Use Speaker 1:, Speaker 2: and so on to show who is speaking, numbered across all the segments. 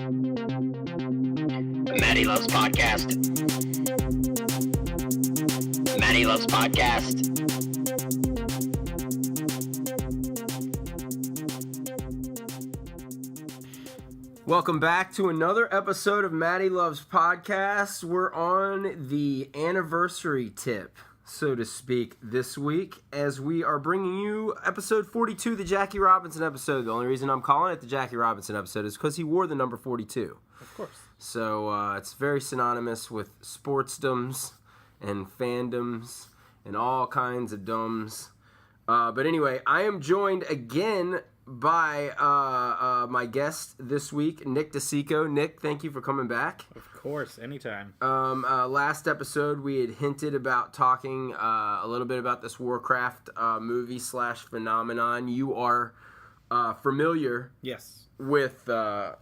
Speaker 1: Matty Loves Podcast. Matty Loves Podcast.
Speaker 2: Welcome back to another episode of Matty Loves Podcast. We're on the anniversary tip, so to speak, this week as we are bringing you episode 42, the Jackie Robinson episode. The only reason I'm calling it the Jackie Robinson episode is because he wore the number 42.
Speaker 3: Of course.
Speaker 2: So it's very synonymous with sportsdoms and fandoms and all kinds of dumbs. But anyway, I am joined again by my guest this week, Nick DeCicco. Nick, thank you for coming back.
Speaker 3: Of course, anytime.
Speaker 2: Last episode, we had hinted about talking a little bit about this Warcraft movie / phenomenon. You are familiar,
Speaker 3: Yes.
Speaker 2: with the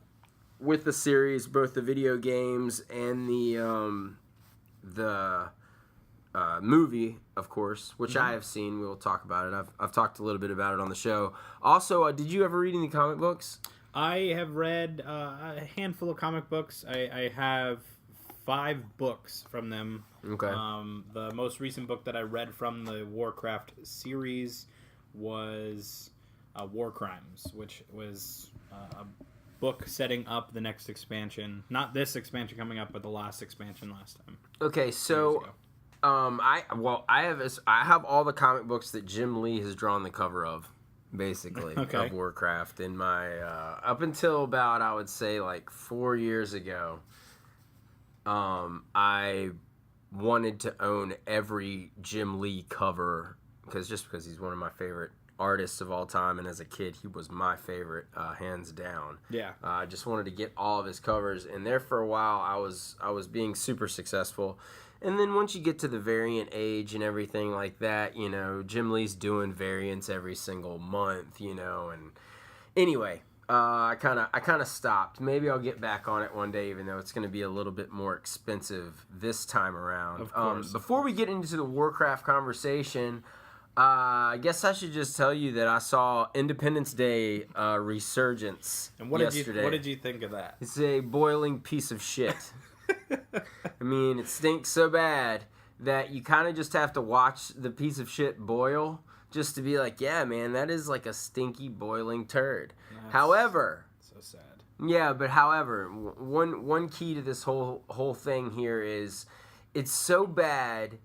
Speaker 2: series, both the video games and the movie, of course, which I have seen. We'll talk about it. I've talked a little bit about it on the show. Also, did you ever read any comic books?
Speaker 3: I have read a handful of comic books. I have 5 books from them.
Speaker 2: Okay.
Speaker 3: The most recent book that I read from the Warcraft series was War Crimes, which was a book setting up the next expansion. Not this expansion coming up, but the last expansion last time.
Speaker 2: Okay, so I have all the comic books that Jim Lee has drawn the cover of, basically, of Warcraft. In my up until about, I would say, like 4 years ago, I wanted to own every Jim Lee cover because he's one of my favorite artists of all time, and as a kid he was my favorite, hands down. I just wanted to get all of his covers, and there for a while I was being super successful. And then once you get to the variant age and everything like that, you know, Jim Lee's doing variants every single month, you know, and anyway, I kind of stopped. Maybe I'll get back on it one day, even though it's going to be a little bit more expensive this time around.
Speaker 3: Of course.
Speaker 2: Before we get into the Warcraft conversation, I guess I should just tell you that I saw Independence Day Resurgence yesterday.
Speaker 3: What did you think of that?
Speaker 2: It's a boiling piece of shit. I mean, it stinks so bad that you kind of just have to watch the piece of shit boil just to be like, yeah, man, that is like a stinky boiling turd. However,
Speaker 3: so sad.
Speaker 2: Yeah, but however, one key to this whole thing here is it's so bad,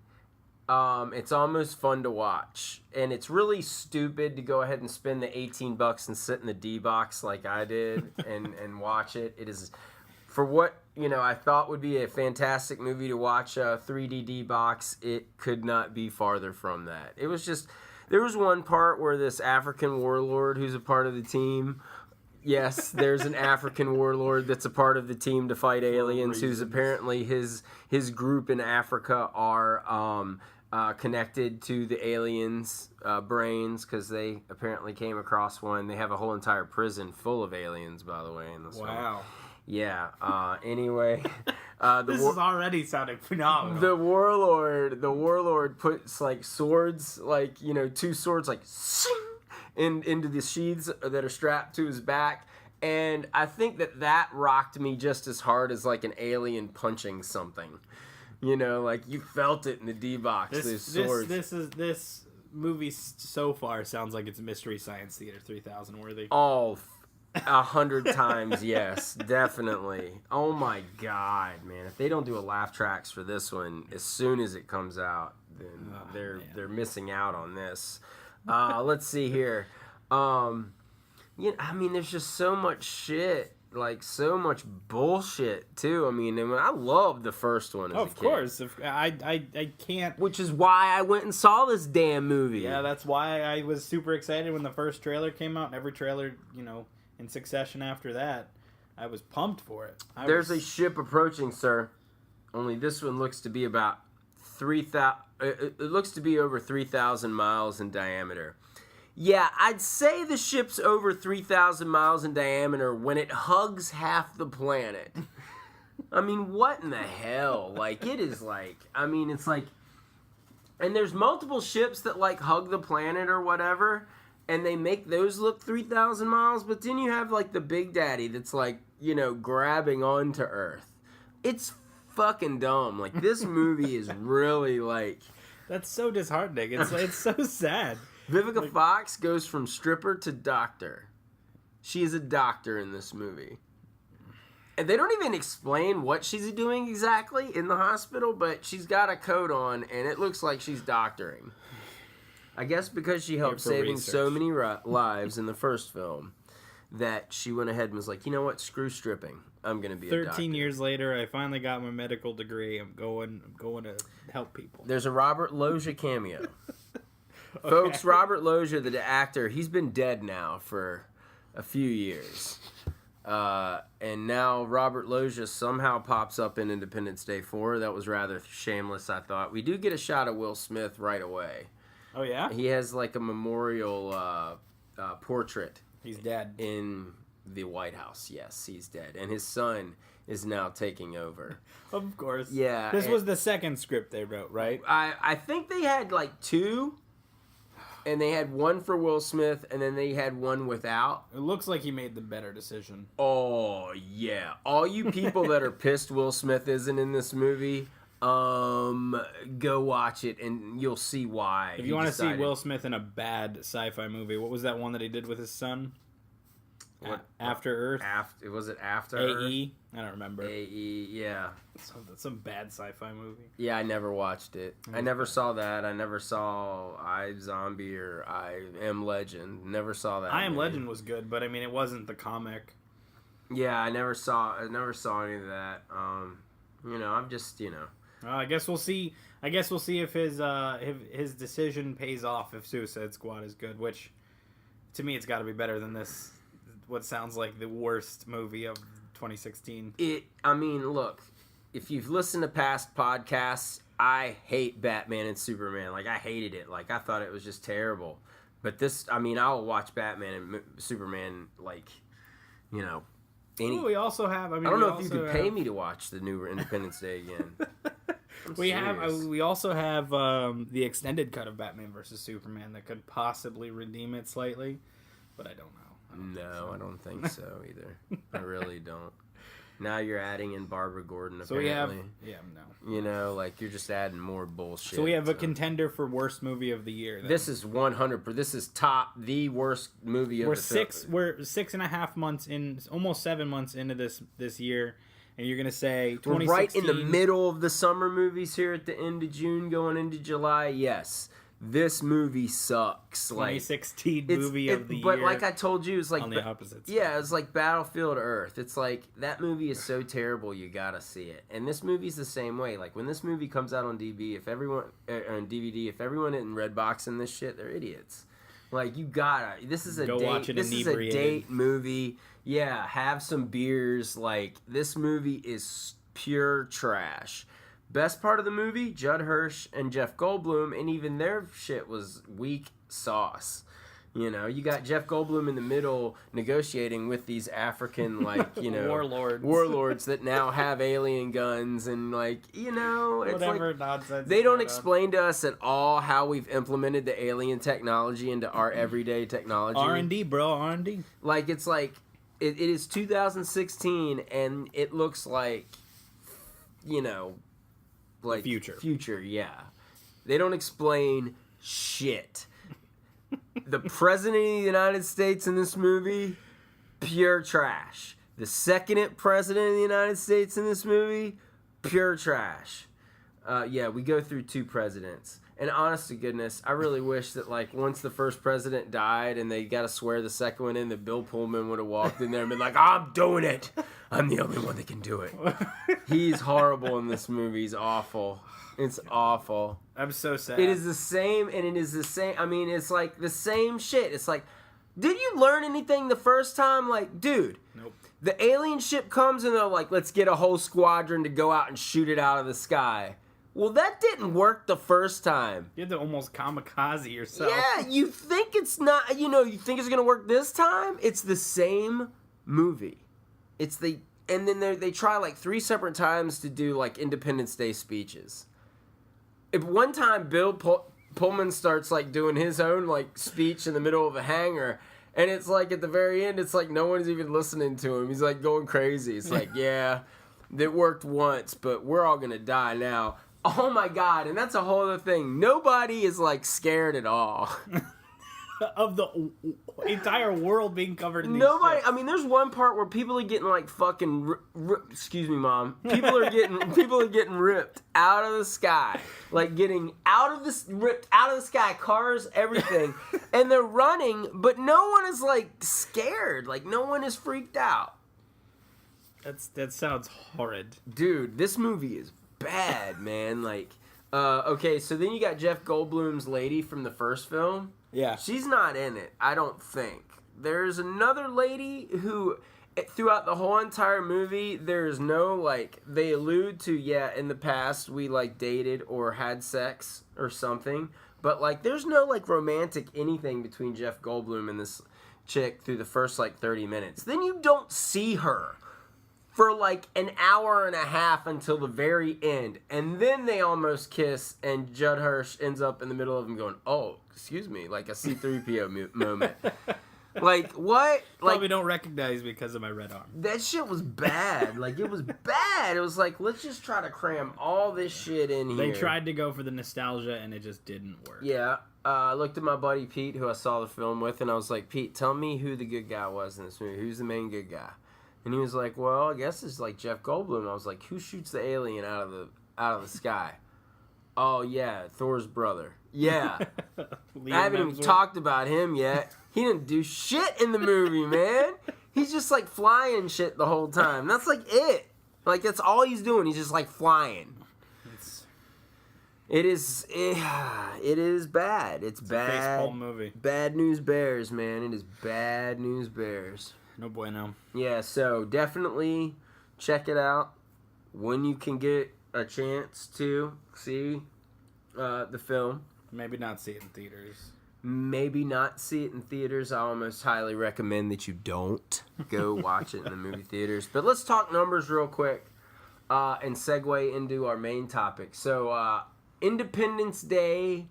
Speaker 2: it's almost fun to watch. And it's really stupid to go ahead and spend the $18 and sit in the D box like I did and watch it. It is, for what, you know, I thought would be a fantastic movie to watch, 3D D box, it could not be farther from that. It was just, there was one part where this African warlord who's a part of the team, yes, there's an African warlord that's a part of the team to fight aliens, who's apparently his group in Africa are connected to the aliens' brains, because they apparently came across one. They have a whole entire prison full of aliens, by the way, in this film.
Speaker 3: Wow.
Speaker 2: Yeah. Anyway,
Speaker 3: This is already sounding phenomenal.
Speaker 2: the warlord puts like swords, like, you know, 2 swords, like into the sheaths that are strapped to his back, and I think that rocked me just as hard as like an alien punching something. You know, like you felt it in the D box.
Speaker 3: This movie so far sounds like it's Mystery Science Theater 3000 worthy.
Speaker 2: Oh, 100 times, yes, definitely. Oh my God, man! If they don't do a laugh tracks for this one as soon as it comes out, then they're missing out on this. Let's see here. I mean, there's just so much shit, like so much bullshit too. I mean, I love the first one as a kid.
Speaker 3: Of course, I can't.
Speaker 2: Which is why I went and saw this damn movie.
Speaker 3: Yeah, that's why I was super excited when the first trailer came out, and every trailer, you know, in succession after that, I was pumped for it.
Speaker 2: There's a ship approaching, sir. Only this one looks to be about 3,000. It looks to be over 3,000 miles in diameter. Yeah, I'd say the ship's over 3,000 miles in diameter when it hugs half the planet. I mean, what in the hell? Like, it is like, I mean, it's like, and there's multiple ships that, like, hug the planet or whatever, and they make those look 3,000 miles, but then you have, like, the Big Daddy that's, like, grabbing onto Earth. It's fucking dumb. Like, this movie is really, like...
Speaker 3: That's so disheartening. It's so sad.
Speaker 2: Vivica Fox goes from stripper to doctor. She is a doctor in this movie. And they don't even explain what she's doing exactly in the hospital, but she's got a coat on, and it looks like she's doctoring. I guess because she helped saving so many lives in the first film, that she went ahead and was like, you know what, screw stripping. I'm going to be a doctor.
Speaker 3: 13 years later, I finally got my medical degree. I'm going to help people.
Speaker 2: There's a Robert Loggia cameo. Okay. Folks, Robert Loggia, the actor, he's been dead now for a few years. And now Robert Loggia somehow pops up in Independence Day 4. That was rather shameless, I thought. We do get a shot of Will Smith right away.
Speaker 3: Oh, yeah?
Speaker 2: He has like a memorial portrait.
Speaker 3: He's dead.
Speaker 2: In the White House. Yes, he's dead. And his son is now taking over.
Speaker 3: Of course.
Speaker 2: Yeah.
Speaker 3: This was the second script they wrote, right?
Speaker 2: I think they had like two. And they had one for Will Smith, and then they had one without.
Speaker 3: It looks like he made the better decision.
Speaker 2: Oh, yeah. All you people that are pissed Will Smith isn't in this movie, go watch it, and you'll see why.
Speaker 3: If you want to see Will Smith in a bad sci-fi movie, what was that one that he did with his son? After Earth?
Speaker 2: Was it After
Speaker 3: AE? I don't remember.
Speaker 2: AE, yeah.
Speaker 3: Some bad sci-fi movie.
Speaker 2: Yeah, I never watched it. I never saw that. I never saw I Zombie or I Am Legend. Never saw that.
Speaker 3: I Am Legend was good, but I mean, it wasn't the comic.
Speaker 2: Yeah, I never saw any of that. I'm just,
Speaker 3: I guess we'll see. I guess we'll see if his decision pays off. If Suicide Squad is good, which to me, it's got to be better than this. What sounds like the worst movie of 2016.
Speaker 2: Look, if you've listened to past podcasts, I hate Batman and Superman. Like, I hated it. Like, I thought it was just terrible. But this, I'll watch Batman and Superman, like,
Speaker 3: we also have.
Speaker 2: I don't know if you could pay me to watch the new Independence Day again.
Speaker 3: We also have the extended cut of Batman vs Superman that could possibly redeem it slightly, but I don't know.
Speaker 2: I don't think so either. I really don't. Now you're adding in Barbara Gordon, apparently. You're just adding more bullshit.
Speaker 3: So we have a contender for worst movie of the year. Then.
Speaker 2: This is 100%. This is the worst movie of the film.
Speaker 3: We're 6.5 months in, almost 7 months into this year, and you're gonna say 2016.
Speaker 2: We're right in the middle of the summer movies here at the end of June, going into July. Yes. This movie sucks.
Speaker 3: 2016 movie of the year.
Speaker 2: But like I told you, it's like
Speaker 3: on the opposite side.
Speaker 2: Yeah, it's like Battlefield Earth. It's like that movie is so terrible you gotta see it. And this movie's the same way. Like when this movie comes out on DVD, if everyone in Redbox this shit, they're idiots. Like you gotta. This is a date. This is a date movie. Yeah, have some beers. Like this movie is pure trash. Best part of the movie, Judd Hirsch and Jeff Goldblum, and even their shit was weak sauce. You got Jeff Goldblum in the middle negotiating with these African, warlords that now have alien guns and, it's
Speaker 3: whatever nonsense.
Speaker 2: They don't explain to us at all how we've implemented the alien technology into our everyday technology.
Speaker 3: R&D, bro, R&D.
Speaker 2: It is 2016, and it looks like, future, yeah. They don't explain shit. The president of the United States in this movie, pure trash. The second president of the United States in this movie, pure trash. We go through two presidents. And honest to goodness, I really wish that once the first president died and they got to swear the second one in, that Bill Pullman would have walked in there and been like, I'm doing it. I'm the only one that can do it. He's horrible in this movie. He's awful. It's awful.
Speaker 3: I'm so sad.
Speaker 2: It is the same, and it is the same. It's like the same shit. It's like, did you learn anything the first time? Dude.
Speaker 3: Nope.
Speaker 2: The alien ship comes and they're like, let's get a whole squadron to go out and shoot it out of the sky. Well, that didn't work the first time.
Speaker 3: You had to almost kamikaze yourself.
Speaker 2: Yeah, you think it's not, you think it's going to work this time? It's the same movie. And then they try 3 separate times to do Independence Day speeches. If one time Bill Pullman starts doing his own speech in the middle of a hangar, And it's like at the very end, it's like no one's even listening to him. He's like going crazy. It's like, yeah, it worked once, but we're all going to die now. Oh my God. And that's a whole other thing. Nobody is like scared at all.
Speaker 3: Of the entire world being covered in these
Speaker 2: Nobody.
Speaker 3: ships.
Speaker 2: I mean, there's one part where people are getting like fucking. Excuse me, Mom. People are getting ripped out of the sky, like getting ripped out of the sky. Cars, everything, and they're running, but no one is like scared. Like no one is freaked out.
Speaker 3: That sounds horrid,
Speaker 2: dude. This movie is bad, man. Like, okay, so then you got Jeff Goldblum's lady from the first film.
Speaker 3: Yeah.
Speaker 2: She's not in it, I don't think. There's another lady who, throughout the whole entire movie, there's no, like, they allude to, yeah, in the past we, like, dated or had sex or something. But, like, there's no, like, romantic anything between Jeff Goldblum and this chick through the first, like, 30 minutes. Then you don't see her for like an hour and a half until the very end. And then they almost kiss, and Judd Hirsch ends up in the middle of them going, oh, excuse me, like a C-3PO moment. Like, what?
Speaker 3: Probably
Speaker 2: Like,
Speaker 3: don't recognize because of my red arm.
Speaker 2: that shit was bad. Like, it was bad. It was like, let's just try to cram all this shit in here.
Speaker 3: They tried to go for the nostalgia, and it just didn't work.
Speaker 2: Yeah. I looked at my buddy Pete, who I saw the film with, and I was like, Pete, tell me who the good guy was in this movie. Who's the main good guy? And he was like, well, I guess it's like Jeff Goldblum. I was like, who shoots the alien out of the sky? Oh, yeah, Thor's brother. Yeah. I haven't even talked about him yet. He didn't do shit in the movie, man. He's just like flying shit the whole time. That's like it. Like, that's all he's doing. He's just like flying. It is bad. It's bad.
Speaker 3: Baseball movie.
Speaker 2: Bad News Bears, man. It is Bad News Bears.
Speaker 3: No bueno.
Speaker 2: Yeah, so definitely check it out when you can get a chance to see the film.
Speaker 3: Maybe not see it in theaters.
Speaker 2: Maybe not see it in theaters. I almost highly recommend that you don't go watch it in the movie theaters. But let's talk numbers real quick and segue into our main topic. So, Independence Day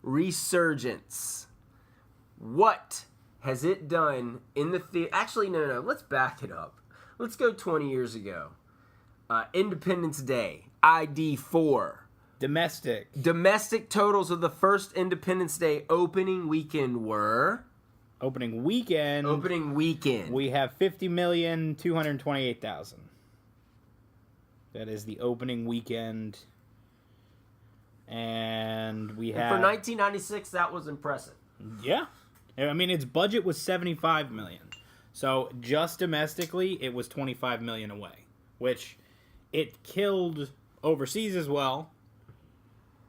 Speaker 2: resurgence. What has it done in the theater? Actually, no. Let's back it up. Let's go 20 years ago. Independence Day, ID4. Domestic totals of the first Independence Day opening weekend were...
Speaker 3: Opening weekend.
Speaker 2: We
Speaker 3: have 50,228,000. That is the opening weekend. And we have...
Speaker 2: For 1996, that was impressive.
Speaker 3: Yeah. I mean, its budget was $75 million. So just domestically, it was $25 million away. Which it killed overseas as well.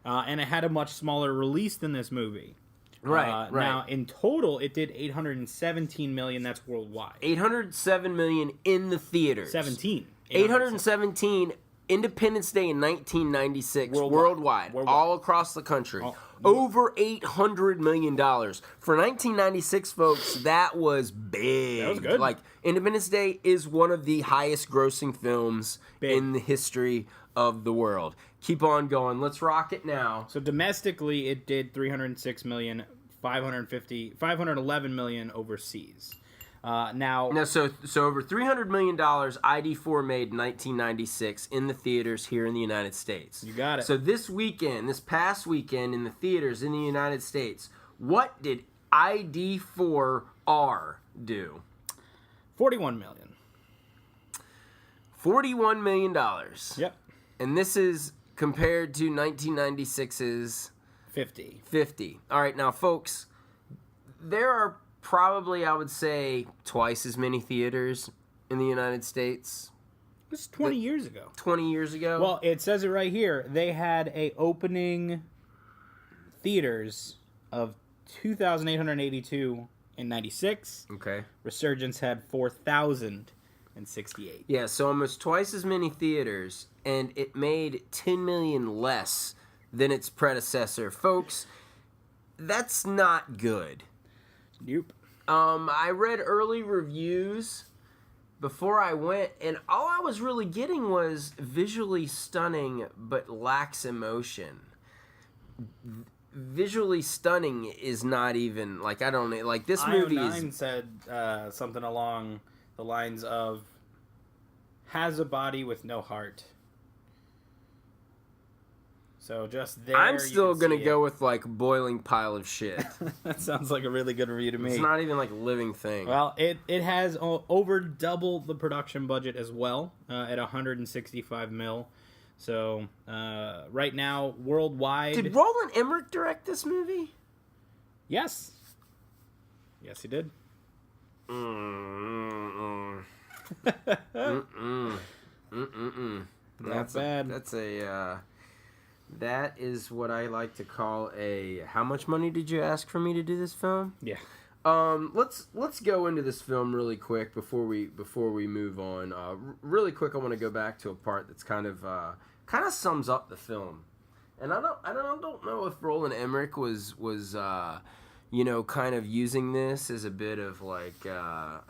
Speaker 3: And it had a much smaller release than this movie.
Speaker 2: Right.
Speaker 3: Now, in total, it did $817 million. That's worldwide.
Speaker 2: $807 million in the theaters. 817 Independence Day in 1996 worldwide. All across the country. Over $800 million. For 1996, folks, that was big.
Speaker 3: That was good.
Speaker 2: Like, Independence Day is one of the highest grossing films in the history of the world. Keep on going. Let's rock it now. So
Speaker 3: domestically, it did $306 million, $511 million overseas. So
Speaker 2: over $300 million ID4 made in 1996 in the theaters here in the United States.
Speaker 3: You got it.
Speaker 2: So this past weekend in the theaters in the United States, what did ID4R do?
Speaker 3: $41 million.
Speaker 2: $41 million.
Speaker 3: Yep.
Speaker 2: And this is compared to 1996's 50. All right, now, folks, there are probably, I would say, twice as many theaters in the United States.
Speaker 3: It was 20 years ago.
Speaker 2: 20 years ago?
Speaker 3: Well, it says it right here. They had a opening theaters of 2,882 in 96.
Speaker 2: Okay.
Speaker 3: Resurgence had 4,068.
Speaker 2: Yeah, so almost twice as many theaters, and it made $10 million less than its predecessor. Folks, that's not good.
Speaker 3: Nope.
Speaker 2: I read early reviews before I went, and all I was really getting was visually stunning but lacks emotion. visually stunning is not even like I don't like this movie
Speaker 3: IO9
Speaker 2: is
Speaker 3: said something along the lines of has a body with no heart. So just there,
Speaker 2: I'm still
Speaker 3: going
Speaker 2: gonna go with like boiling pile of shit.
Speaker 3: That sounds like a really good review to me.
Speaker 2: It's not even like a living thing.
Speaker 3: Well, it has over double the production budget as well at 165 mil. So right now, worldwide.
Speaker 2: Did Roland Emmerich direct this movie?
Speaker 3: Yes. Yes, he did. Not bad.
Speaker 2: That is what I like to call a. How much money did you ask for me to do this film?
Speaker 3: Yeah.
Speaker 2: Let's go into this film really quick before we move on. Really quick, I want to go back to a part that's kind of sums up the film, and I don't know if Roland Emmerich was kind of using this as a bit of like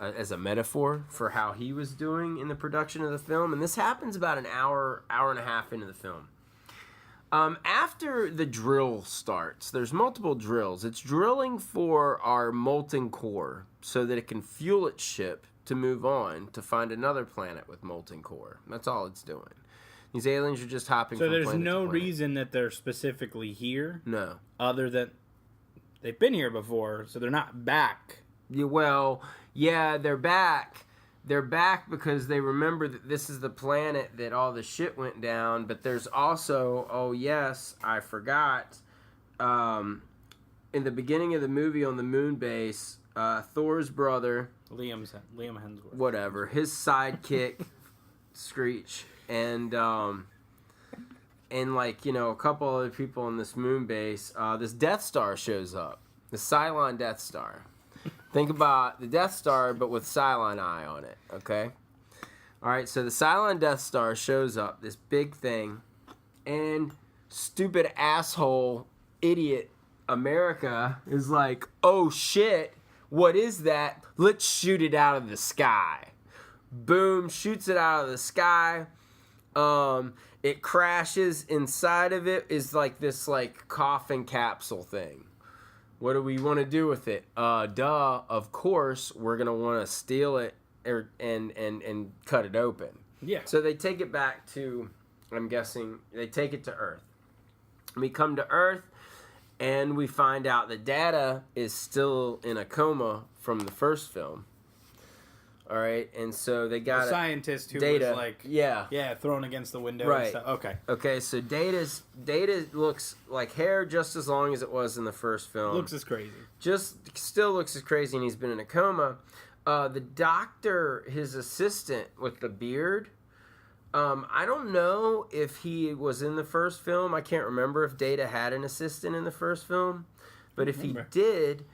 Speaker 2: as a metaphor for how he was doing in the production of the film, and this happens about an hour and a half into the film. After the drill starts, there's multiple drills. It's drilling for our molten core so that it can fuel its ship to move on to find another planet with molten core. That's all it's doing. These aliens are just hopping from planet to planet.
Speaker 3: So there's no reason that they're specifically here?
Speaker 2: No.
Speaker 3: Other than they've been here before, so they're not back.
Speaker 2: Yeah, well, yeah, they're back. They're back because they remember that this is the planet that all the shit went down, but there's also, oh yes, I forgot, in the beginning of the movie on the moon base, Thor's brother,
Speaker 3: Liam Hemsworth,
Speaker 2: whatever, his sidekick, Screech, and like, a couple other people on this moon base, this Death Star shows up, the Cylon Death Star. Think about the Death Star, but with Cylon Eye on it, okay? All right, so the Cylon Death Star shows up, this big thing, and stupid asshole idiot America is like, oh shit, what is that? Let's shoot it out of the sky. Boom, shoots it out of the sky. It crashes. Inside of it is like this like coffin capsule thing. What do we want to do with it? Of course, we're going to want to steal it and cut it open.
Speaker 3: Yeah.
Speaker 2: So they take it back to, I'm guessing, they take it to Earth. We come to Earth, and we find out that Data is still in a coma from the first film. All right, and so they got
Speaker 3: the scientist who
Speaker 2: Data,
Speaker 3: was like, thrown against the window.
Speaker 2: Right.
Speaker 3: And stuff.
Speaker 2: Okay. So Data looks like hair just as long as it was in the first film.
Speaker 3: Looks as crazy.
Speaker 2: Just still looks as crazy, and he's been in a coma. The doctor, his assistant with the beard. I don't know if he was in the first film. I can't remember if Data had an assistant in the first film, but if he did.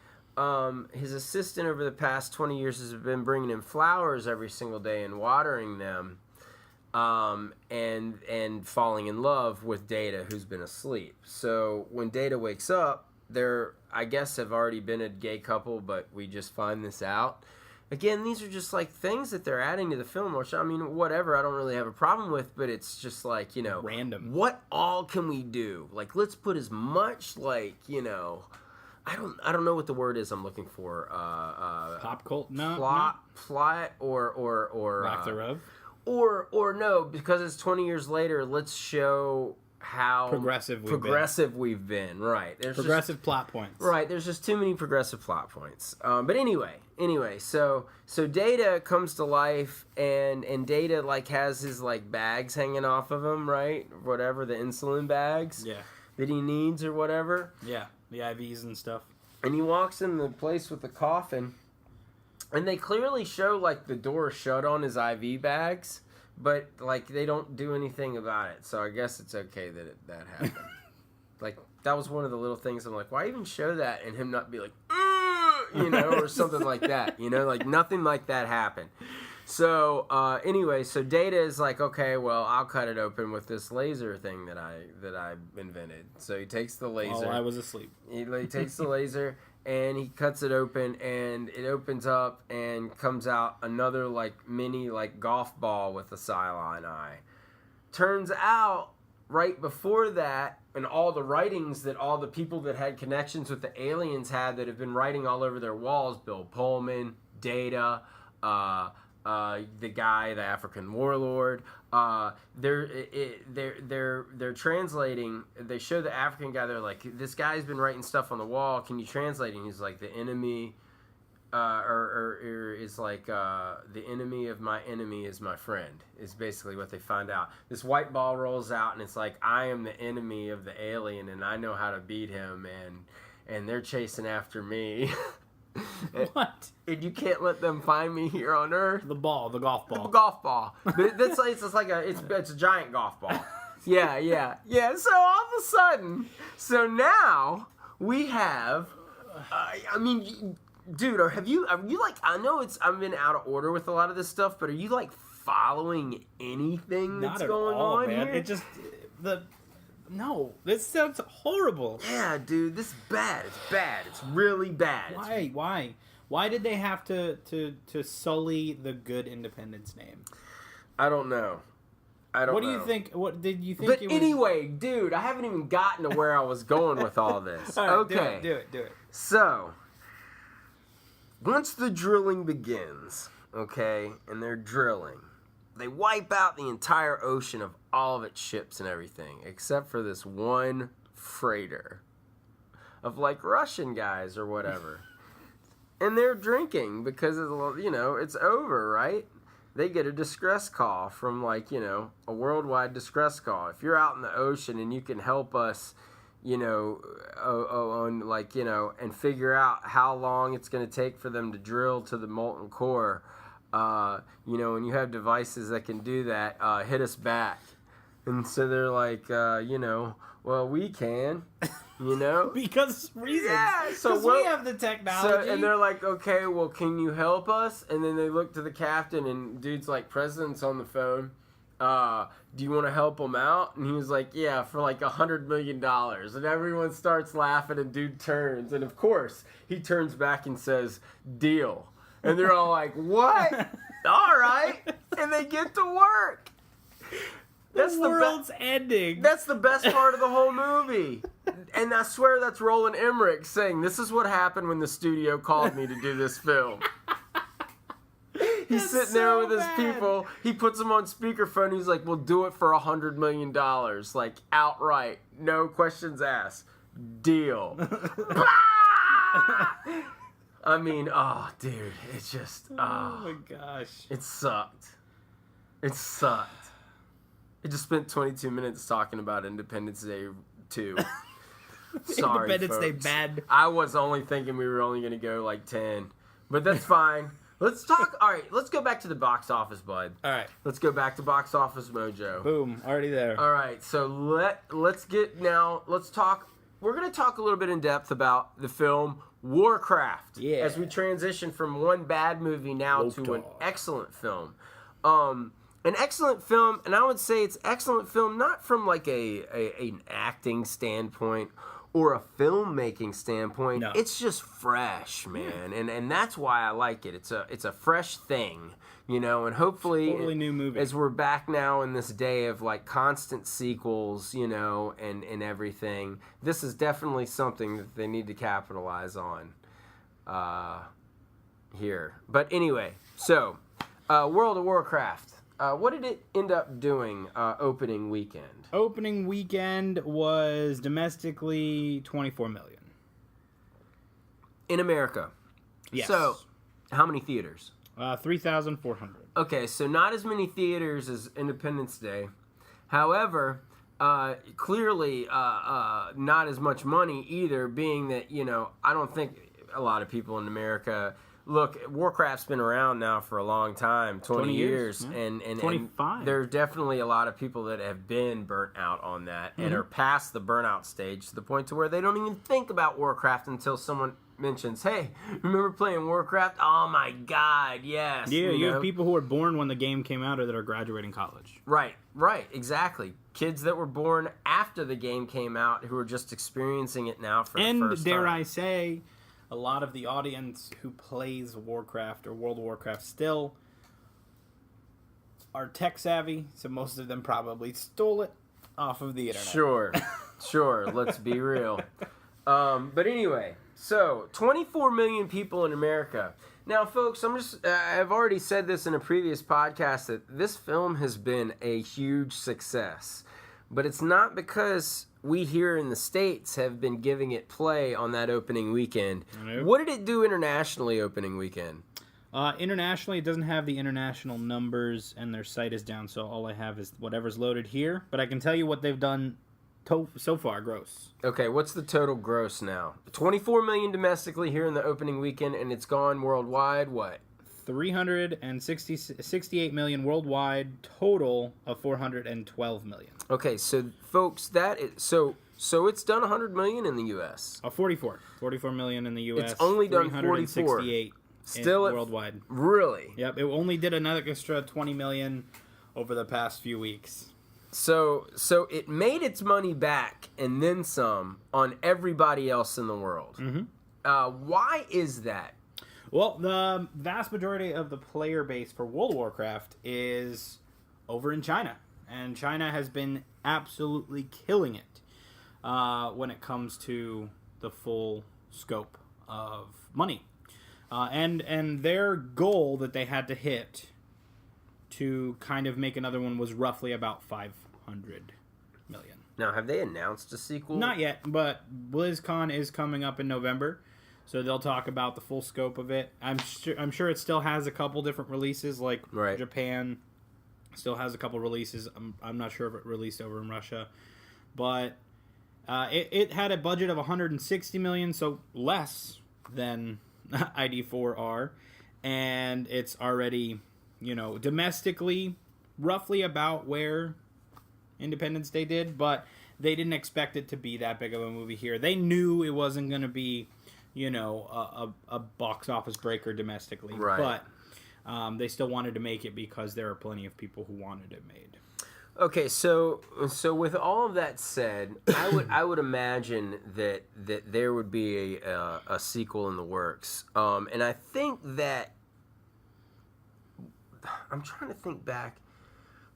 Speaker 2: His assistant over the past 20 years has been bringing him flowers every single day and watering them, and falling in love with Data, who's been asleep. So when Data wakes up, they're, I guess, have already been a gay couple, but we just find this out. Again, these are just like things that they're adding to the film, which, I mean, whatever, I don't really have a problem with, but it's just like,
Speaker 3: random.
Speaker 2: What all can we do? Like, let's put as much, like, I don't know what the word is I'm looking for.
Speaker 3: Pop cult? No.
Speaker 2: Plot or
Speaker 3: lack thereof.
Speaker 2: Or no, because it's 20 years later. Let's show how progressive we've been. Right. There's
Speaker 3: progressive plot points.
Speaker 2: Right. There's just too many progressive plot points. But anyway. So Data comes to life, and Data like has his like bags hanging off of him, right? Whatever, the insulin bags.
Speaker 3: Yeah.
Speaker 2: That he needs or whatever.
Speaker 3: Yeah. The IVs and stuff.
Speaker 2: And he walks in the place with the coffin, and they clearly show like the door shut on his IV bags, but like they don't do anything about it. So I guess it's okay that that happened. Like that was one of the little things I'm like, why even show that and him not be like, or something like that, like nothing like that happened. So anyway, so Data is like, okay, well, I'll cut it open with this laser thing that I invented. So he takes the laser.
Speaker 3: While I was asleep.
Speaker 2: He takes the laser and he cuts it open, and it opens up and comes out another like mini like golf ball with a Cylon eye. Turns out right before that, and all the writings that all the people that had connections with the aliens had that have been writing all over their walls, Bill Pullman, Data, the guy, the African warlord, they're translating. They show the African guy. They're like, this guy's been writing stuff on the wall. Can you translate? And he's like, the enemy, or is like the enemy of my enemy is my friend. Is basically what they find out. This white ball rolls out, and it's like, I am the enemy of the alien, and I know how to beat him, and they're chasing after me.
Speaker 3: What?
Speaker 2: And you can't let them find me here on Earth.
Speaker 3: The golf ball.
Speaker 2: The golf ball. But that's like, it's a giant golf ball. Yeah. So all of a sudden, so now we have. I mean, dude, are you like? I know I've been out of order with a lot of this stuff, but are you like following anything that's going on
Speaker 3: man.
Speaker 2: here?
Speaker 3: It just No, this sounds horrible.
Speaker 2: Yeah, dude, this is bad. It's bad. It's really bad.
Speaker 3: Why did they have to sully the good Independence name?
Speaker 2: I don't know.
Speaker 3: What do you think? What did you think?
Speaker 2: But anyway, dude, I haven't even gotten to where I was going with all this.
Speaker 3: All right,
Speaker 2: okay.
Speaker 3: Do it.
Speaker 2: So, once the drilling begins, okay, and they're drilling, they wipe out the entire ocean of all of its ships and everything, except for this one freighter of like Russian guys or whatever. And they're drinking because, it's over, right? They get a distress call from a worldwide distress call. If you're out in the ocean and you can help us, and figure out how long it's going to take for them to drill to the molten core, and you have devices that can do that, hit us back. And so they're like, well, we can,
Speaker 3: because reasons.
Speaker 2: Yeah, so
Speaker 3: we have the technology.
Speaker 2: And they're like, okay, well, can you help us? And then they look to the captain, and dude's like, President's on the phone. Do you want to help him out? And he was like, yeah, for like $100 million. And everyone starts laughing, and dude turns. And of course, he turns back and says, deal. And they're all like, what? All right. And they get to work.
Speaker 3: The world's ending.
Speaker 2: That's the best part of the whole movie. And I swear that's Roland Emmerich saying, this is what happened when the studio called me to do this film. He's sitting there with his people. He puts them on speakerphone. He's like, we'll do it for $100 million. Like, outright. No questions asked. Deal. I mean, oh, dude. It's just,
Speaker 3: oh my gosh.
Speaker 2: It sucked. I just spent 22 minutes talking about Independence Day 2. Sorry,
Speaker 3: Independence Day
Speaker 2: folks.
Speaker 3: bad.
Speaker 2: I was only thinking we were only going to go like 10. But that's fine. Let's talk. All right, let's go back to the box office, bud.
Speaker 3: All right.
Speaker 2: Let's go back to Box Office Mojo.
Speaker 3: Boom. Already there.
Speaker 2: All right, so let's talk. We're going to talk a little bit in depth about the film Warcraft.
Speaker 3: Yeah.
Speaker 2: As we transition from one bad movie now to an excellent film. An excellent film, and I would say it's excellent film not from like an acting standpoint or a filmmaking standpoint.
Speaker 3: No.
Speaker 2: It's just fresh, man, and that's why I like it. It's a fresh thing, and hopefully
Speaker 3: totally new movie.
Speaker 2: As we're back now in this day of like constant sequels, and everything. This is definitely something that they need to capitalize on here. But anyway, so World of Warcraft. What did it end up doing opening weekend?
Speaker 3: Opening weekend was domestically $24 million.
Speaker 2: In America.
Speaker 3: Yes.
Speaker 2: So, how many theaters?
Speaker 3: 3,400.
Speaker 2: Okay, so not as many theaters as Independence Day. However, clearly not as much money either, being that, I don't think a lot of people in America... Look, Warcraft's been around now for a long time, 20 years.
Speaker 3: Yeah.
Speaker 2: And
Speaker 3: 25.
Speaker 2: There are definitely a lot of people that have been burnt out on that and are past the burnout stage to the point to where they don't even think about Warcraft until someone mentions, hey, remember playing Warcraft? Oh my God, yes.
Speaker 3: Yeah, you have people who were born when the game came out or that are graduating college.
Speaker 2: Right, exactly. Kids that were born after the game came out who are just experiencing it now for the first time.
Speaker 3: And dare I say... a lot of the audience who plays Warcraft or World of Warcraft still are tech savvy, so most of them probably stole it off of the internet.
Speaker 2: Sure. Let's be real. But anyway, so 24 million people in America. Now, folks, I've already said this in a previous podcast that this film has been a huge success. But it's not because we here in the States have been giving it play on that opening weekend.
Speaker 3: Nope.
Speaker 2: What did it do internationally opening weekend?
Speaker 3: Internationally, it doesn't have the international numbers, and their site is down, so all I have is whatever's loaded here. But I can tell you what they've done so far, gross.
Speaker 2: Okay, what's the total gross now? 24 million domestically here in the opening weekend, and it's gone worldwide, what?
Speaker 3: 368 million worldwide, total of 412 million.
Speaker 2: Okay, so folks, that is so it's done 100 million in the U.S.
Speaker 3: 44 million in the U.S.
Speaker 2: It's only done 44.
Speaker 3: 368
Speaker 2: Still
Speaker 3: worldwide.
Speaker 2: Really?
Speaker 3: Yep, it only did another extra 20 million over the past few weeks.
Speaker 2: So it made its money back and then some on everybody else in the world.
Speaker 3: Mm-hmm.
Speaker 2: Why is that?
Speaker 3: Well, the vast majority of the player base for World of Warcraft is over in China. And China has been absolutely killing it when it comes to the full scope of money. And their goal that they had to hit to kind of make another one was roughly about 500 million.
Speaker 2: Now, have they announced a sequel?
Speaker 3: Not yet, but BlizzCon is coming up in November. So they'll talk about the full scope of it. I'm sure it still has a couple different releases, like
Speaker 2: right.
Speaker 3: Japan still has a couple releases. I'm not sure if it released over in Russia, but it had a budget of 160 million, so less than ID4R, and it's already, domestically roughly about where Independence Day did, but they didn't expect it to be that big of a movie here. They knew it wasn't going to be a box office breaker domestically.
Speaker 2: Right.
Speaker 3: But they still wanted to make it because there are plenty of people who wanted it made.
Speaker 2: Okay, so with all of that said, I would imagine that there would be a sequel in the works. And I think that I'm trying to think back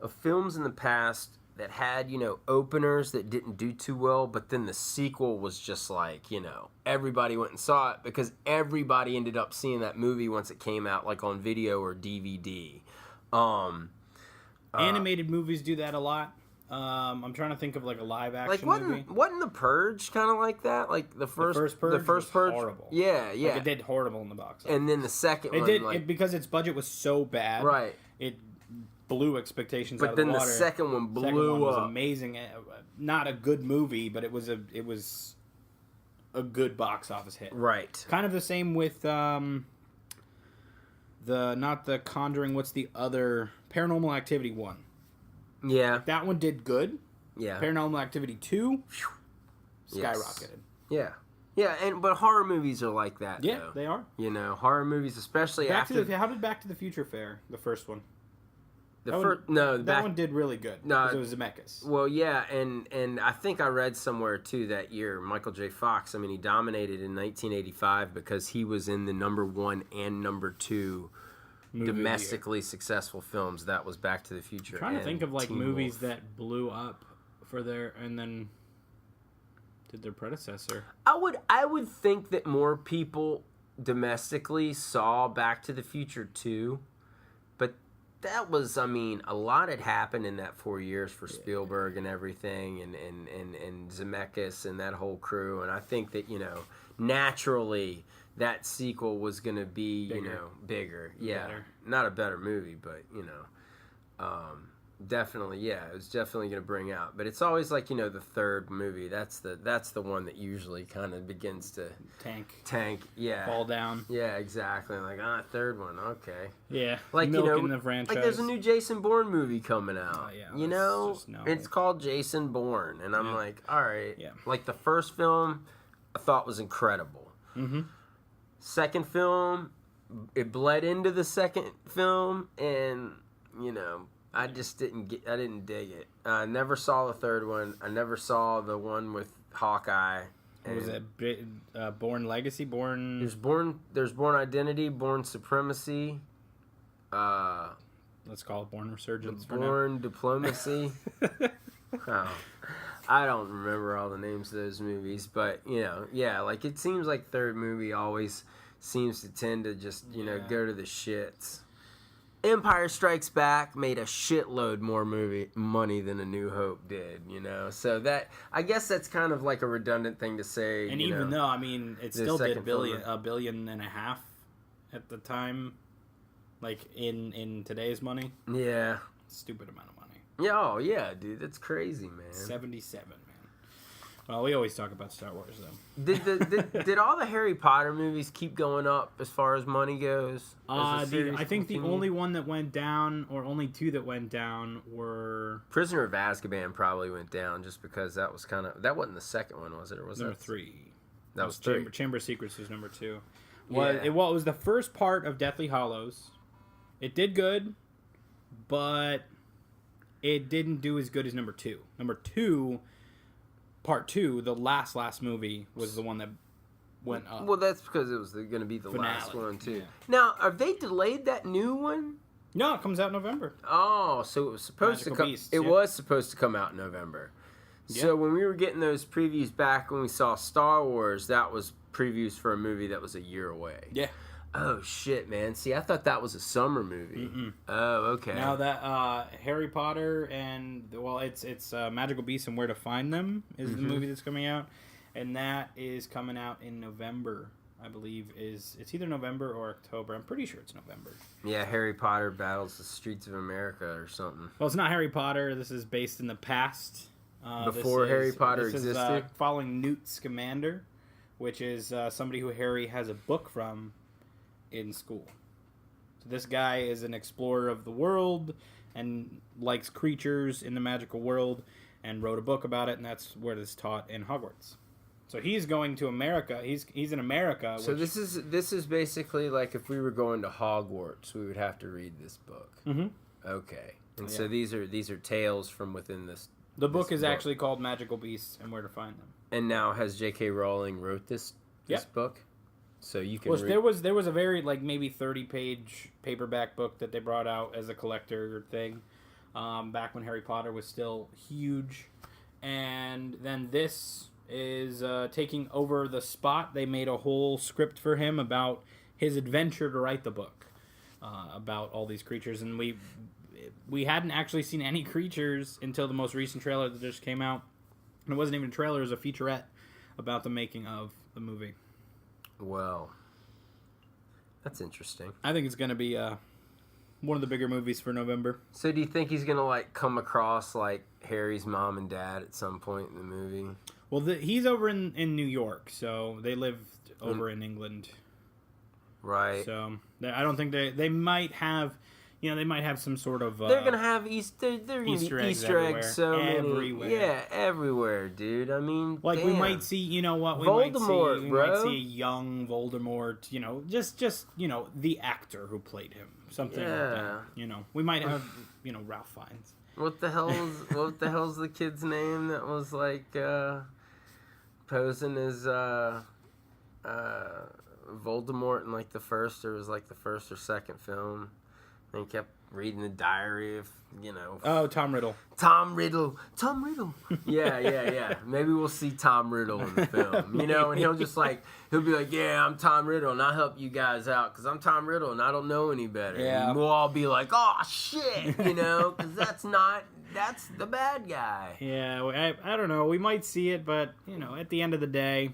Speaker 2: of films in the past that had, openers that didn't do too well, but then the sequel was just like, everybody went and saw it because everybody ended up seeing that movie once it came out, like on video or DVD.
Speaker 3: Animated movies do that a lot. I'm trying to think of like a live action movie.
Speaker 2: Wasn't The Purge kind of like that? Like the first Purge was
Speaker 3: horrible.
Speaker 2: Yeah.
Speaker 3: Like it did horrible in the box office.
Speaker 2: And then the second one,
Speaker 3: because its budget was so bad.
Speaker 2: Right.
Speaker 3: It blew expectations out of
Speaker 2: the
Speaker 3: the water.
Speaker 2: But then the second one blew up.
Speaker 3: Was amazing. Not a good movie, but it was a good box office hit.
Speaker 2: Right.
Speaker 3: Kind of the same with not the Conjuring. What's the other Paranormal Activity 1?
Speaker 2: Yeah.
Speaker 3: That one did good.
Speaker 2: Yeah.
Speaker 3: Paranormal Activity 2 skyrocketed.
Speaker 2: Yes. Yeah, but horror movies are like that.
Speaker 3: Yeah,
Speaker 2: though.
Speaker 3: they are.
Speaker 2: Horror movies, especially after.
Speaker 3: How did Back to the Future fare? The first one.
Speaker 2: That
Speaker 3: one did really good.
Speaker 2: No,
Speaker 3: because it was Zemeckis.
Speaker 2: Well, yeah, and I think I read somewhere too that year Michael J. Fox. I mean, he dominated in 1985 because he was in the number 1 and number 2 domestically successful films. That was Back to the Future.
Speaker 3: I'm trying to think of like
Speaker 2: Teen
Speaker 3: movies
Speaker 2: Wolf.
Speaker 3: that blew up for and then did their predecessor.
Speaker 2: I would think that more people domestically saw Back to the Future 2, but that was, a lot had happened in that 4 years for Spielberg and everything, and Zemeckis and that whole crew, and I think that, naturally that sequel was going to be, bigger. Yeah.
Speaker 3: Better.
Speaker 2: Not a better movie, but, definitely, yeah, it was definitely going to bring out. But it's always like, the third movie. That's the one that usually kind of begins to tank, yeah,
Speaker 3: fall down.
Speaker 2: Yeah, exactly. Like, third one, okay.
Speaker 3: Yeah,
Speaker 2: like
Speaker 3: milking the franchise.
Speaker 2: Like there's a new Jason Bourne movie coming out.
Speaker 3: Yeah,
Speaker 2: it's called Jason Bourne, and I'm like, all right.
Speaker 3: Yeah.
Speaker 2: Like the first film, I thought was incredible.
Speaker 3: Mm-hmm.
Speaker 2: Second film, it bled into the second film, and I just didn't dig it. I never saw the third one. I never saw the one with Hawkeye.
Speaker 3: What was it? Bourne Legacy?
Speaker 2: There's Bourne Identity, Bourne Supremacy.
Speaker 3: Let's call it Bourne Resurgence.
Speaker 2: Bourne Diplomacy. Oh, I don't remember all the names of those movies, but yeah, like it seems like third movie always seems to tend to just go to the shits. Empire Strikes Back made a shitload more money than A New Hope did, So that, I guess that's kind of like a redundant thing to say.
Speaker 3: And even though, I mean, it still did $1.5 billion at the time, like in today's money.
Speaker 2: Yeah.
Speaker 3: Stupid amount of money.
Speaker 2: Yeah, oh yeah, dude, that's crazy, man.
Speaker 3: 77, man. Well, we always talk about Star Wars, though.
Speaker 2: Did all the Harry Potter movies keep going up as far as money goes?
Speaker 3: I think the only one that went down, or only two that went down, were...
Speaker 2: Prisoner of Azkaban probably went down just because that was that wasn't the second one, was it? Or was
Speaker 3: number
Speaker 2: that
Speaker 3: 3?
Speaker 2: That was 3.
Speaker 3: Chamber of Secrets was number 2.
Speaker 2: Yeah.
Speaker 3: It was the first part of Deathly Hallows. It did good, but it didn't do as good as number 2. Number 2... Part 2, the last movie, was the one that went up.
Speaker 2: Well, that's because it was going to be the
Speaker 3: Finale.
Speaker 2: last one, too.
Speaker 3: Yeah.
Speaker 2: Now, have they delayed that new one?
Speaker 3: No, it comes out in November.
Speaker 2: Oh, so it was supposed
Speaker 3: Magical
Speaker 2: to come.
Speaker 3: Beasts,
Speaker 2: It
Speaker 3: yeah.
Speaker 2: was supposed to come out in November.
Speaker 3: Yeah.
Speaker 2: So when we were getting those previews back when we saw Star Wars, that was previews for a movie that was a year away.
Speaker 3: Yeah.
Speaker 2: Oh shit, man! See, I thought that was a summer movie.
Speaker 3: Mm-mm.
Speaker 2: Oh, okay.
Speaker 3: Now that Harry Potter and it's Magical Beasts and Where to Find Them is the movie that's coming out, and that is coming out in November. I believe it's either November or October. I'm pretty sure it's November.
Speaker 2: Yeah, Harry Potter battles the streets of America or something.
Speaker 3: Well, it's not Harry Potter. This is based in the past.
Speaker 2: Before Harry Potter
Speaker 3: this
Speaker 2: existed?
Speaker 3: Is, following Newt Scamander, which is somebody who Harry has a book from in school. So this guy is an explorer of the world and likes creatures in the magical world and wrote a book about it, and that's where it's taught in Hogwarts. So he's going to America. He's in America.
Speaker 2: So this is basically like if we were going to Hogwarts, we would have to read this book.
Speaker 3: Mm-hmm.
Speaker 2: Okay. And so these are tales from within this.
Speaker 3: The book is actually called Magical Beasts and Where to Find Them.
Speaker 2: And now has J.K. Rowling wrote this book? So you can
Speaker 3: there was a very maybe 30-page paperback book that they brought out as a collector thing back when Harry Potter was still huge, and then this is taking over the spot. They made a whole script for him about his adventure to write the book about all these creatures, and we hadn't actually seen any creatures until the most recent trailer that just came out, and it wasn't even a trailer; it was a featurette about the making of the movie.
Speaker 2: Well, that's interesting.
Speaker 3: I think it's going to be one of the bigger movies for November.
Speaker 2: So do you think he's going to come across Harry's mom and dad at some point in the movie?
Speaker 3: Well, he's over in New York, so they lived over in England.
Speaker 2: Right.
Speaker 3: So I don't think they might have... they might have some sort of...
Speaker 2: they're going to have Easter eggs so
Speaker 3: everywhere.
Speaker 2: Many. Yeah, everywhere, dude. I mean,
Speaker 3: we
Speaker 2: damn.
Speaker 3: might see,
Speaker 2: Voldemort,
Speaker 3: we
Speaker 2: bro.
Speaker 3: might see a young Voldemort, just the actor who played him. Something like that. We might have, Ralph Fiennes.
Speaker 2: What the hell's the kid's name that was posing as Voldemort in the first or second film? And he kept reading the diary of,
Speaker 3: Oh, Tom Riddle.
Speaker 2: Tom Riddle. Yeah. Maybe we'll see Tom Riddle in the film, and he'll just he'll be like, yeah, I'm Tom Riddle and I'll help you guys out because I'm Tom Riddle and I don't know any better.
Speaker 3: Yeah.
Speaker 2: And we'll all be like, oh, shit, because that's the bad guy.
Speaker 3: Yeah, I don't know. We might see it, but, at the end of the day,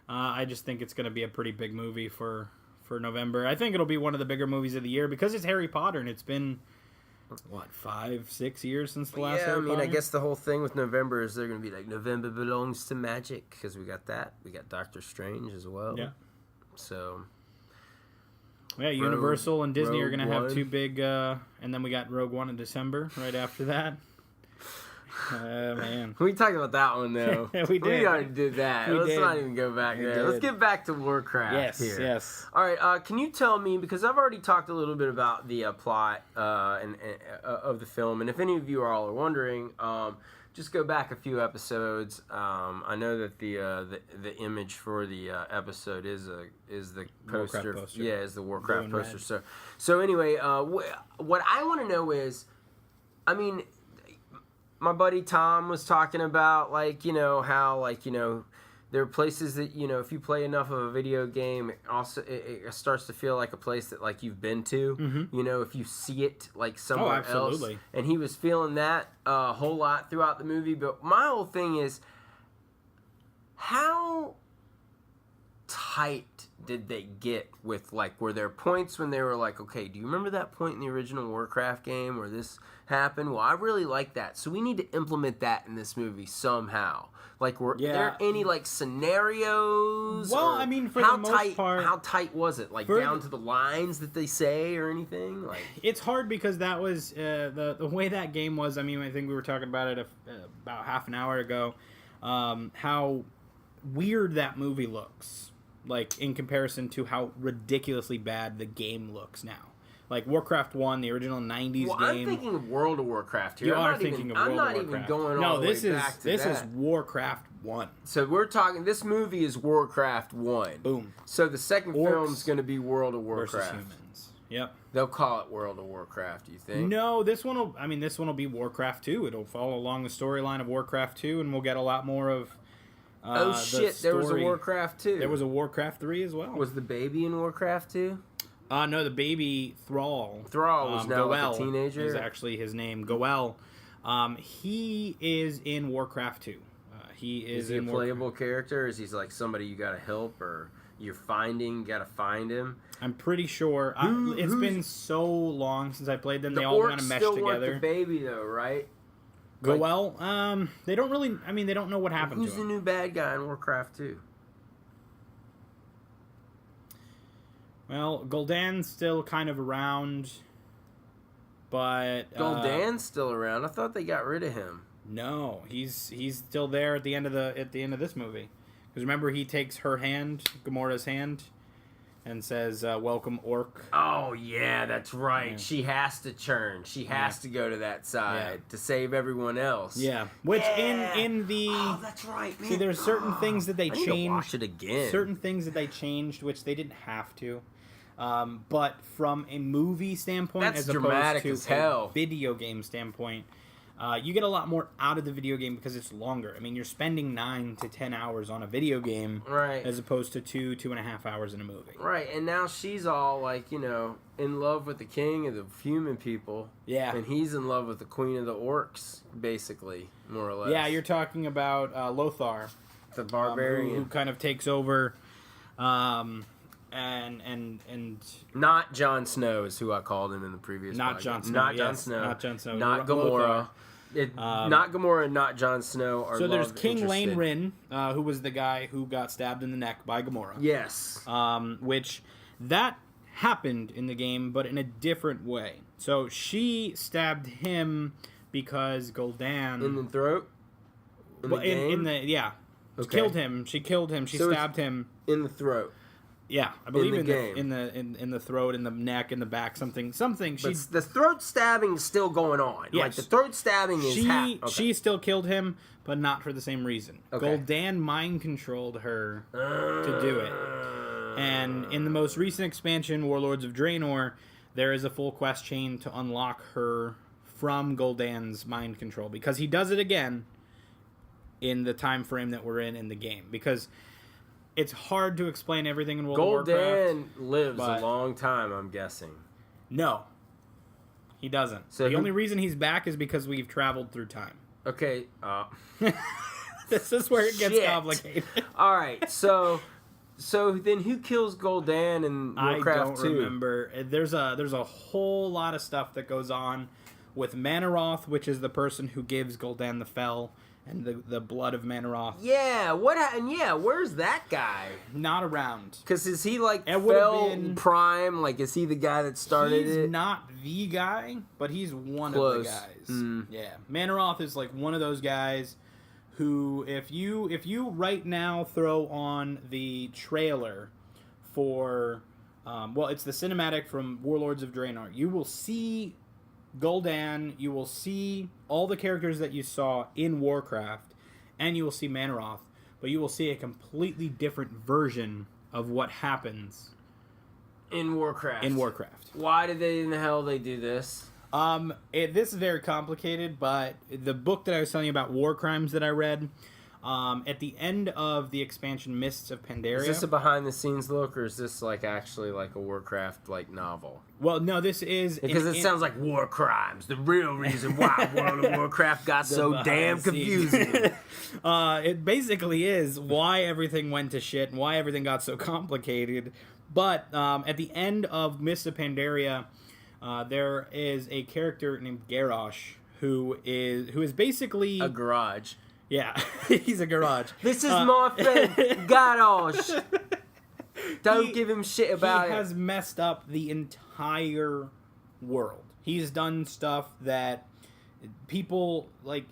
Speaker 3: I just think it's going to be a pretty big movie for November. I think it'll be one of the bigger movies of the year because it's Harry Potter and it's been 5-6 years since the last Harry Potter?
Speaker 2: I guess the whole thing with November is they're going to be November belongs to magic because we got that. We got Doctor Strange as well.
Speaker 3: Yeah.
Speaker 2: So.
Speaker 3: Yeah, Universal and Disney are going to have two big, and then we got Rogue One in December right after that. Man.
Speaker 2: We talked about that one, though.
Speaker 3: We did.
Speaker 2: We already did that. Let's not even go back there. Let's get back to Warcraft here.
Speaker 3: Yes.
Speaker 2: All right, can you tell me, because I've already talked a little bit about the plot of the film, and if any of you all are wondering, just go back a few episodes. I know that the image for the episode is the poster.
Speaker 3: Poster.
Speaker 2: Yeah, is the Warcraft
Speaker 3: Blue and
Speaker 2: poster. So anyway, what I want to know is, my buddy Tom was talking about, like, how, like, there are places that, if you play enough of a video game, it starts to feel like a place that, like, you've been to.
Speaker 3: Mm-hmm.
Speaker 2: If you see it, like, somewhere
Speaker 3: absolutely.
Speaker 2: else. And he was feeling that a whole lot throughout the movie. But my whole thing is, how tight did they get with, like, were there points when they were like, okay, do you remember that point in the original Warcraft game where this happened? Well, I really like that, so we need to implement that in this movie somehow. Like, were there any, like, scenarios?
Speaker 3: Well, I mean, for the most part,
Speaker 2: how tight was it? Like, down to the lines that they say or anything? Like,
Speaker 3: it's hard because that was the way that game was. I mean, I think we were talking about it about half an hour ago. How weird that movie looks, like, in comparison to how ridiculously bad the game looks now. Like Warcraft 1, the original 90s game.
Speaker 2: I'm thinking of World of Warcraft here.
Speaker 3: You are thinking of World of Warcraft.
Speaker 2: I'm not even going all the way back to that.
Speaker 3: This is Warcraft 1.
Speaker 2: So we're talking, this movie is Warcraft 1.
Speaker 3: Boom.
Speaker 2: So the second film's going to be World of Warcraft.
Speaker 3: Versus humans. Yep.
Speaker 2: They'll call it World of Warcraft, you think?
Speaker 3: No, this one will be Warcraft 2. It'll follow along the storyline of Warcraft 2, and we'll get a lot more of
Speaker 2: there was a Warcraft 2.
Speaker 3: There was a Warcraft 3 as well.
Speaker 2: Was the baby in Warcraft 2?
Speaker 3: No, the baby Thrall.
Speaker 2: Thrall was now like a teenager.
Speaker 3: Is actually his name. Goel. He is in Warcraft 2. Is
Speaker 2: he a playable character? Is he like somebody you gotta help or you're finding? You gotta find him.
Speaker 3: I'm pretty sure. It's been so long since I played them. They all kind of meshed
Speaker 2: together.
Speaker 3: together.
Speaker 2: Want the baby though, right?
Speaker 3: Goel. They don't really. I mean, they don't know what happened to him.
Speaker 2: Who's the new bad guy in Warcraft 2?
Speaker 3: Well, Gul'dan's still kind of around, but
Speaker 2: Gul'dan's still around. I thought they got rid of him.
Speaker 3: No, he's still there at the end of this movie. Because remember, he takes her hand, Gamora's hand, and says, "Welcome, Orc."
Speaker 2: Oh yeah, that's right.
Speaker 3: Yeah.
Speaker 2: She has to churn. She has to go to that side to save everyone else.
Speaker 3: Yeah, which in the
Speaker 2: that's right. Man.
Speaker 3: See, there's certain things that they
Speaker 2: I need
Speaker 3: changed.
Speaker 2: to watch it again.
Speaker 3: Certain things that they changed, which they didn't have to. But from a movie standpoint,
Speaker 2: That's
Speaker 3: as opposed
Speaker 2: dramatic
Speaker 3: to
Speaker 2: as hell.
Speaker 3: a video game standpoint, you get a lot more out of the video game because it's longer. I mean, you're spending 9 to 10 hours on a video game,
Speaker 2: right?
Speaker 3: As opposed to 2.5 hours in a movie,
Speaker 2: right? And now she's all like, in love with the king of the human people, and he's in love with the queen of the orcs, basically, more or less.
Speaker 3: Yeah, you're talking about Lothar,
Speaker 2: the barbarian,
Speaker 3: who kind of takes over. And
Speaker 2: not Jon Snow is who I called him in the previous.
Speaker 3: Not
Speaker 2: podcast.
Speaker 3: Jon Snow.
Speaker 2: Not Jon Snow.
Speaker 3: Not Jon Snow.
Speaker 2: Not Gamora. Not Gamora and not Jon Snow are.
Speaker 3: So there's King Lane Rin, who was the guy who got stabbed in the neck by Gamora.
Speaker 2: Yes.
Speaker 3: Which that happened in the game, but in a different way. So she stabbed him because Gul'dan
Speaker 2: in the throat.
Speaker 3: In the
Speaker 2: Okay.
Speaker 3: She killed him. She stabbed him
Speaker 2: in the throat.
Speaker 3: Yeah, I believe in
Speaker 2: the
Speaker 3: the throat, in the neck, in the back, something.
Speaker 2: But the throat stabbing is still going on.
Speaker 3: Yes.
Speaker 2: Like the throat stabbing is.
Speaker 3: She still killed him, but not for the same reason.
Speaker 2: Okay.
Speaker 3: Gul'dan mind controlled her to do it. And in the most recent expansion, Warlords of Draenor, there is a full quest chain to unlock her from Gul'dan's mind control, because he does it again in the time frame that we're in the game, because it's hard to explain everything in World of Warcraft.
Speaker 2: Gul'dan lives a long time, I'm guessing.
Speaker 3: No, he doesn't. So the only reason he's back is because we've traveled through time.
Speaker 2: Okay.
Speaker 3: This is where it gets complicated.
Speaker 2: All right, so then who kills Gul'dan in Warcraft 2?
Speaker 3: I don't remember. There's a whole lot of stuff that goes on with Manaroth, which is the person who gives Gul'dan the Fel and the blood of Manaroth.
Speaker 2: Yeah, where's that guy?
Speaker 3: Not around.
Speaker 2: Because is he like Fel Prime? Like, is he the guy that started it?
Speaker 3: He's not the guy, but he's one of the guys. Yeah, Manaroth is like one of those guys who, if you right now throw on the trailer for, it's the cinematic from Warlords of Draenor, you will see Gul'dan, you will see all the characters that you saw in Warcraft, and you will see Manaroth, but you will see a completely different version of what happens
Speaker 2: in Warcraft.
Speaker 3: In Warcraft.
Speaker 2: Why did they in the hell they do this?
Speaker 3: This is very complicated, but the book that I was telling you about, War Crimes, that I read, at the end of the expansion Mists of Pandaria...
Speaker 2: Is this a behind-the-scenes look, or is this like actually like a Warcraft like novel?
Speaker 3: Well, no, this is...
Speaker 2: Because it sounds like War Crimes, the real reason why World of Warcraft got so damn confusing.
Speaker 3: It basically is why everything went to shit and why everything got so complicated. But at the end of Mists of Pandaria, there is a character named Garrosh who is basically...
Speaker 2: A garage.
Speaker 3: Yeah, he's a garage.
Speaker 2: This is my friend, Garrosh. Don't give him shit about it.
Speaker 3: He has messed up the entire world. He's done stuff that people, like,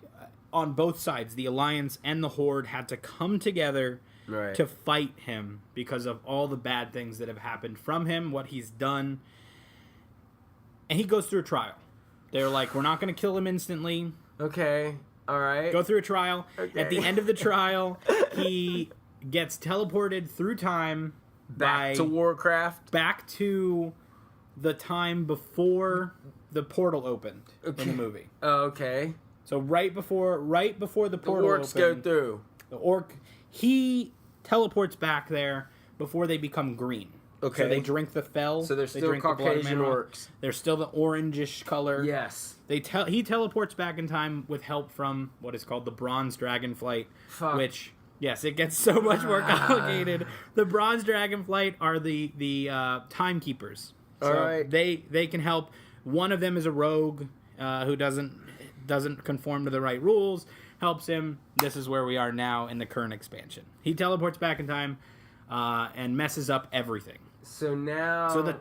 Speaker 3: on both sides, the Alliance and the Horde, had to come together to fight him because of all the bad things that have happened from him, what he's done. And he goes through a trial. They're like, we're not going to kill him instantly.
Speaker 2: Okay, all right.
Speaker 3: Go through a trial.
Speaker 2: Okay.
Speaker 3: At the end of the trial, he gets teleported through time
Speaker 2: Back to Warcraft.
Speaker 3: Back to the time before the portal opened in the movie.
Speaker 2: Oh, okay.
Speaker 3: So right before the portal
Speaker 2: orcs
Speaker 3: opened,
Speaker 2: go through.
Speaker 3: The orc, he teleports back there before they become green.
Speaker 2: Okay.
Speaker 3: So they drink the fel.
Speaker 2: So they're still Caucasian orcs.
Speaker 3: They're still the orangish color.
Speaker 2: Yes.
Speaker 3: He teleports back in time with help from what is called the Bronze Dragonflight, which, yes, it gets so much more complicated. The Bronze Dragonflight are the timekeepers. So
Speaker 2: all right.
Speaker 3: They can help. One of them is a rogue who doesn't conform to the right rules. Helps him. This is where we are now in the current expansion. He teleports back in time and messes up everything.
Speaker 2: So now...
Speaker 3: So the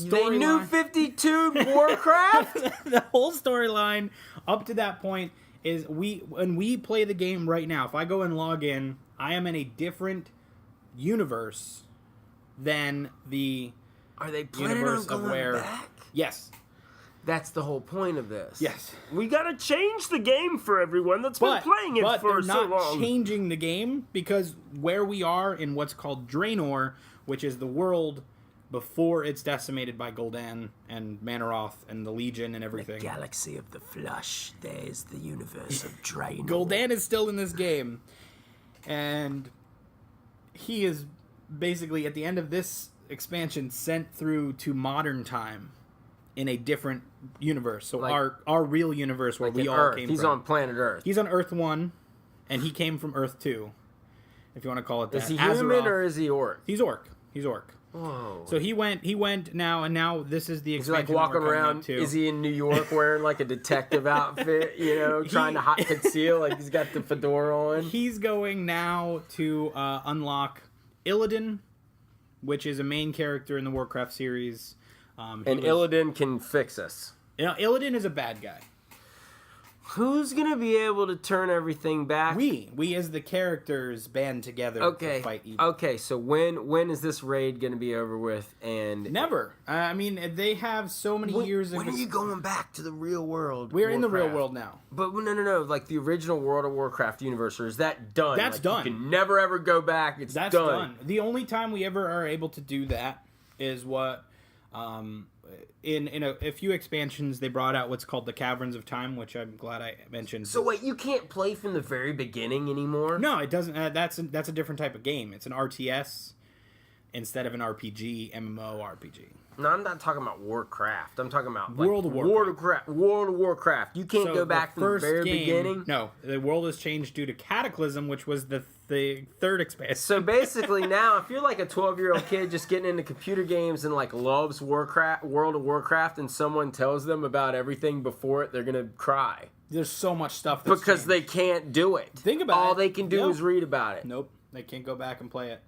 Speaker 2: they knew 52 Warcraft?
Speaker 3: The whole storyline up to that point is when we play the game right now, if I go and log in, I am in a different universe than the
Speaker 2: Are they planning
Speaker 3: universe
Speaker 2: on
Speaker 3: of
Speaker 2: going
Speaker 3: where...
Speaker 2: back?
Speaker 3: Yes.
Speaker 2: That's the whole point of this.
Speaker 3: Yes.
Speaker 2: We gotta change the game for everyone that's been playing it for so long.
Speaker 3: But they're not changing the game because where we are in what's called Draenor, which is the world before it's decimated by Gul'dan and Manaroth and the Legion and everything.
Speaker 2: The galaxy of the Flush. There's the universe of Draenor.
Speaker 3: Gul'dan is still in this game. And he is basically, at the end of this expansion, sent through to modern time in a different universe. So
Speaker 2: like,
Speaker 3: our real universe where we all
Speaker 2: Earth.
Speaker 3: came
Speaker 2: He's
Speaker 3: from.
Speaker 2: on planet Earth.
Speaker 3: He's on Earth 1, and he came from Earth 2, if you want to call it that.
Speaker 2: Is he human or is he orc?
Speaker 3: He's orc. He's orc.
Speaker 2: Whoa.
Speaker 3: So he went now, and now this is the
Speaker 2: Is he like
Speaker 3: expansion
Speaker 2: walking
Speaker 3: we're coming
Speaker 2: around?
Speaker 3: up to.
Speaker 2: Is he in New York wearing like a detective outfit, trying to conceal, like he's got the fedora on?
Speaker 3: He's going now to unlock Illidan, which is a main character in the Warcraft series.
Speaker 2: And Illidan can fix us.
Speaker 3: Illidan is a bad guy.
Speaker 2: Who's gonna be able to turn everything back?
Speaker 3: We as the characters band together to fight evil.
Speaker 2: Okay, so when is this raid gonna be over with? And
Speaker 3: never. I mean, they have so many years of...
Speaker 2: When are you going back to the real world?
Speaker 3: We're in the real world now.
Speaker 2: But no. Like the original World of Warcraft universe, or is that done?
Speaker 3: That's done.
Speaker 2: You can never ever go back. That's done.
Speaker 3: The only time we ever are able to do that is what... In a few expansions, they brought out what's called the Caverns of Time, which I'm glad I mentioned.
Speaker 2: So wait, you can't play from the very beginning anymore?
Speaker 3: No, it doesn't. That's a different type of game. It's an RTS instead of an RPG, MMO RPG.
Speaker 2: No, I'm not talking about Warcraft. I'm talking about
Speaker 3: World of Warcraft.
Speaker 2: World of Warcraft. You can't go back from the very beginning?
Speaker 3: No, the world has changed due to Cataclysm, which was the third expansion.
Speaker 2: So basically now, if you're like a 12-year-old kid just getting into computer games and like loves World of Warcraft, and someone tells them about everything before it, they're going to cry.
Speaker 3: There's so much stuff that's
Speaker 2: because
Speaker 3: changed.
Speaker 2: They can't do it.
Speaker 3: Think about it.
Speaker 2: All they can do is read about it.
Speaker 3: Nope. They can't go back and play it.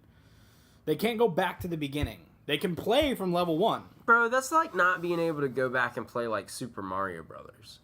Speaker 3: They can't go back to the beginning. They can play from level 1.
Speaker 2: Bro, that's like not being able to go back and play like Super Mario Brothers.